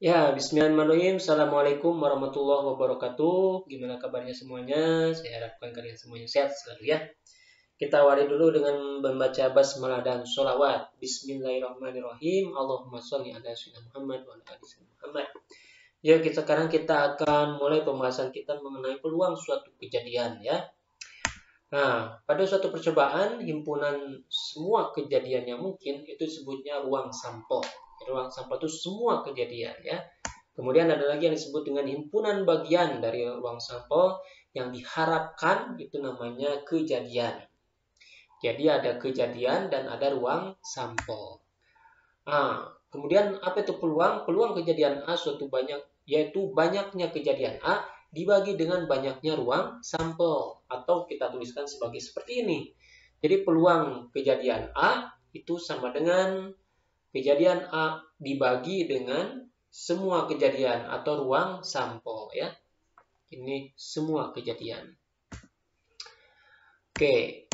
Ya, bismillahirrahmanirrahim. Assalamualaikum warahmatullahi wabarakatuh. Gimana kabarnya semuanya? Saya harapkan kalian semuanya sehat selalu ya. Kita awali dulu dengan membaca basmalah dan sholawat. Bismillahirrahmanirrahim. Allahumma sholli ala sayyidina Muhammad wa ala ali sayyidina Muhammad. Ya, sekarang kita akan mulai pembahasan kita mengenai peluang suatu kejadian ya. Nah, pada suatu percobaan, himpunan semua kejadian yang mungkin itu disebutnya ruang sampel. Ruang sampel itu semua kejadian ya. Kemudian ada lagi yang disebut dengan himpunan bagian dari ruang sampel yang diharapkan itu namanya kejadian. Jadi ada kejadian dan ada ruang sampel. Kemudian apa itu peluang? Peluang kejadian A suatu banyak yaitu banyaknya kejadian A dibagi dengan banyaknya ruang sampel atau kita tuliskan sebagai seperti ini. Jadi peluang kejadian A itu sama dengan kejadian A dibagi dengan semua kejadian atau ruang sampel ya. Ini semua kejadian. Oke.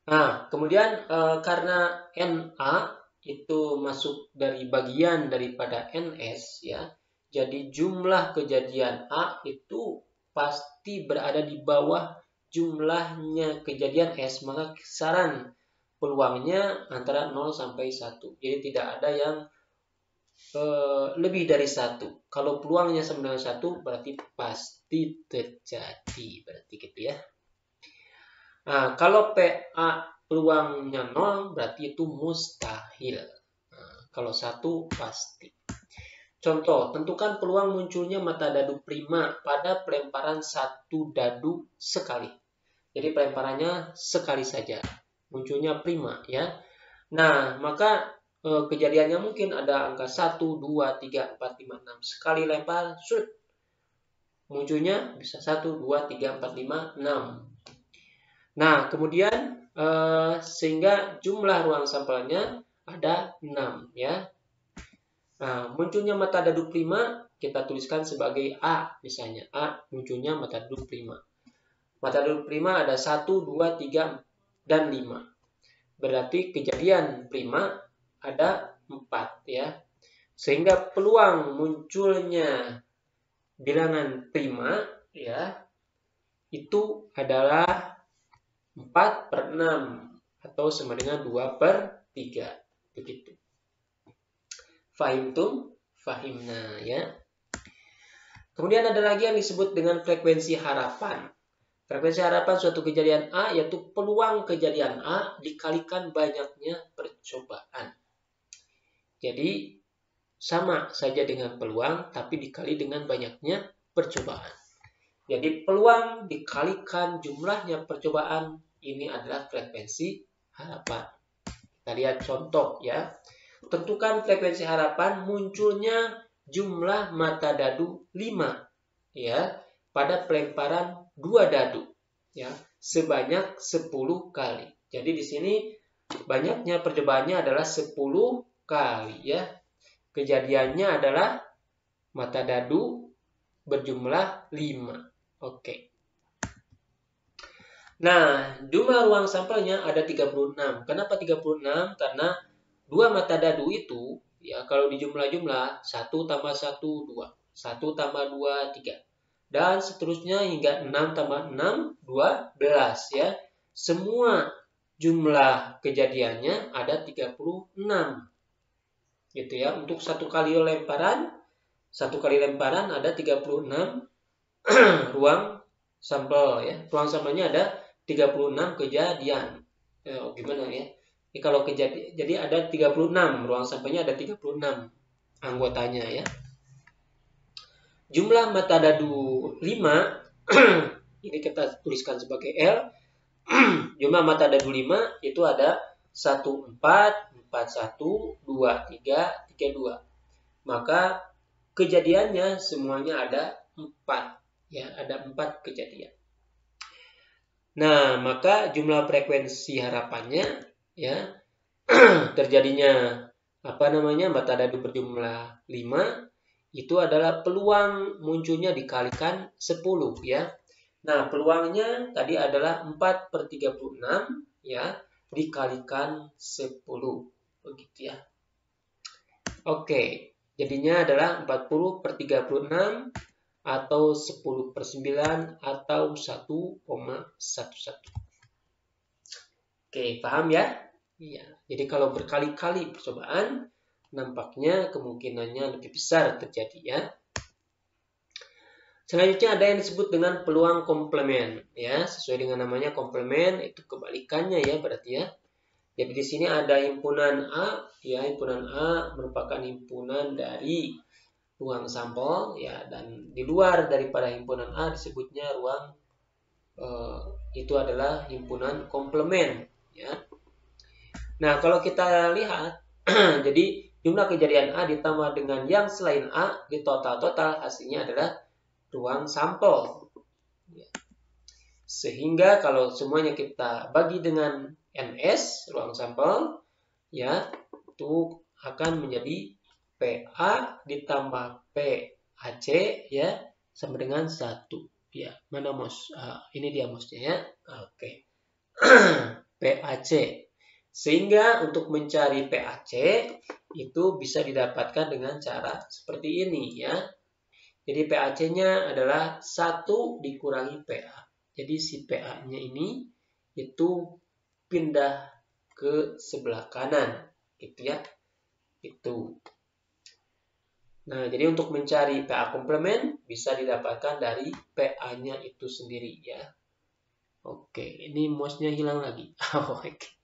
Nah, kemudian karena NA itu masuk dari bagian daripada NS ya. Jadi jumlah kejadian A itu pasti berada di bawah jumlahnya kejadian S, maka kisaran peluangnya antara 0 sampai 1. Jadi tidak ada yang lebih dari 1. Kalau peluangnya sama dengan 1 berarti pasti terjadi, berarti gitu ya. Nah, kalau PA peluangnya 0 berarti itu mustahil. Nah, kalau 1 pasti. Contoh, tentukan peluang munculnya mata dadu prima pada pelemparan satu dadu sekali. Jadi pelemparannya sekali saja. Munculnya prima ya. Nah, maka kejadiannya mungkin ada angka 1, 2, 3, 4, 5, 6. Sekali lempar, shoot. Munculnya bisa 1, 2, 3, 4, 5, 6. Nah, kemudian sehingga jumlah ruang sampelnya ada 6 ya. Nah, munculnya mata dadu prima kita tuliskan sebagai A misalnya. A munculnya mata dadu prima. Mata dadu prima ada 1, 2, 3, dan 5. Berarti kejadian prima ada 4 ya. Sehingga peluang munculnya bilangan prima ya itu adalah 4/6 atau sama dengan 2/3. Begitu. Fahimtum? Fahimna ya. Kemudian ada lagi yang disebut dengan frekuensi harapan. Frekuensi harapan suatu kejadian A yaitu peluang kejadian A dikalikan banyaknya percobaan. Jadi sama saja dengan peluang tapi dikali dengan banyaknya percobaan. Jadi peluang dikalikan jumlahnya percobaan ini adalah frekuensi harapan. Kita lihat contoh ya. Tentukan frekuensi harapan munculnya jumlah mata dadu 5 ya pada pelemparan 2 dadu ya sebanyak 10 kali. Jadi di sini banyaknya percobaannya adalah 10 kali ya. Kejadiannya adalah mata dadu berjumlah 5. Oke. Nah, jumlah ruang sampelnya ada 36. Kenapa 36? Karena 2 mata dadu itu, ya kalau dijumlah-jumlah, 1 tambah 1, 2. 1 tambah 2, 3. Dan seterusnya hingga 6 tambah 6, 12 ya. Semua jumlah kejadiannya ada 36. Gitu ya. Untuk satu kali lemparan ada 36 ruang sampel ya. Ruang sampelnya ada 36 kejadian. Gimana ya? Kalau jadi ada 36, ruang sampelnya ada 36 anggotanya ya. Jumlah mata dadu 5 ini kita tuliskan sebagai L. Jumlah mata dadu 5 itu ada 1, 4, 4, 1, 2, 3, 3, 2. Maka kejadiannya semuanya ada 4 ya, ada 4 kejadian. Nah, maka jumlah frekuensi harapannya ya terjadinya mata dadu berjumlah 5 itu adalah peluang munculnya dikalikan 10 ya. Nah, peluangnya tadi adalah 4/36 ya dikalikan 10 begitu ya. Oke. Jadinya adalah 40/36 atau 10/9 atau 1,11. Oke, paham ya? Iya. Jadi kalau berkali-kali percobaan, nampaknya kemungkinannya lebih besar terjadi ya. Selanjutnya ada yang disebut dengan peluang komplement ya, sesuai dengan namanya komplement itu kebalikannya ya berarti ya. Jadi di sini ada himpunan A ya, himpunan A merupakan himpunan dari ruang sampel ya, dan di luar daripada himpunan A disebutnya ruang itu adalah himpunan komplement ya. Nah, kalau kita lihat jadi jumlah kejadian A ditambah dengan yang selain A di total hasilnya adalah ruang sampel. Sehingga kalau semuanya kita bagi dengan NS, ruang sampel, ya, itu akan menjadi PA ditambah PAC, ya, sama dengan 1. Ya, mana mouse? Ini dia mouse-nya ya. Oke. PAC. Sehingga untuk mencari PAC itu bisa didapatkan dengan cara seperti ini ya. Jadi PAC-nya adalah 1 dikurangi PA. Jadi si PA-nya ini itu pindah ke sebelah kanan, gitu ya. Itu. Nah, jadi untuk mencari PA komplement bisa didapatkan dari PA-nya itu sendiri ya. Oke, ini mouse-nya hilang lagi. Oke.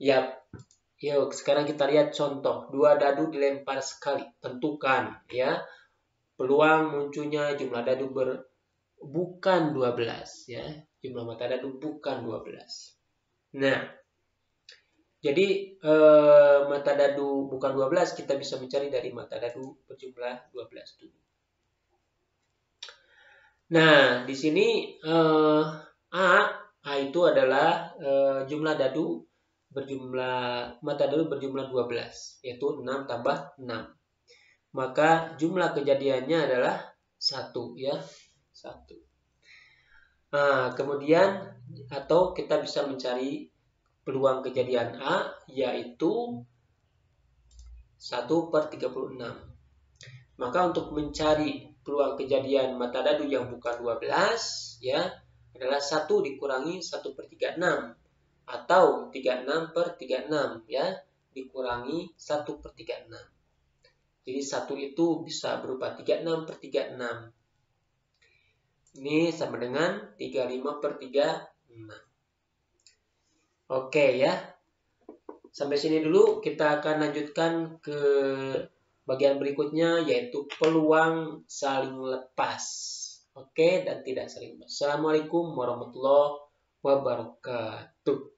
Yap. Yuk, sekarang kita lihat contoh. 2 dadu dilempar sekali. Tentukan ya. Peluang munculnya jumlah dadu bukan 12 ya. Jumlah mata dadu bukan 12. Nah, jadi mata dadu bukan 12 kita bisa mencari dari mata dadu berjumlah 12 dulu. Nah, di sini A itu adalah jumlah dadu mata dadu berjumlah 12, yaitu 6 tambah 6. Maka jumlah kejadiannya adalah 1 ya. 1. Nah, kemudian atau kita bisa mencari peluang kejadian A yaitu 1/36. Maka untuk mencari peluang kejadian mata dadu yang bukan 12 ya adalah 1 dikurangi 1/36 atau 36/36 ya dikurangi 1/36. Jadi 1 itu bisa berupa 36/36. Ini sama dengan 35/36. Oke ya. Sampai sini dulu, kita akan lanjutkan ke bagian berikutnya yaitu peluang saling lepas. Oke, dan tidak saling lepas. Assalamualaikum warahmatullahi wabarakatuh.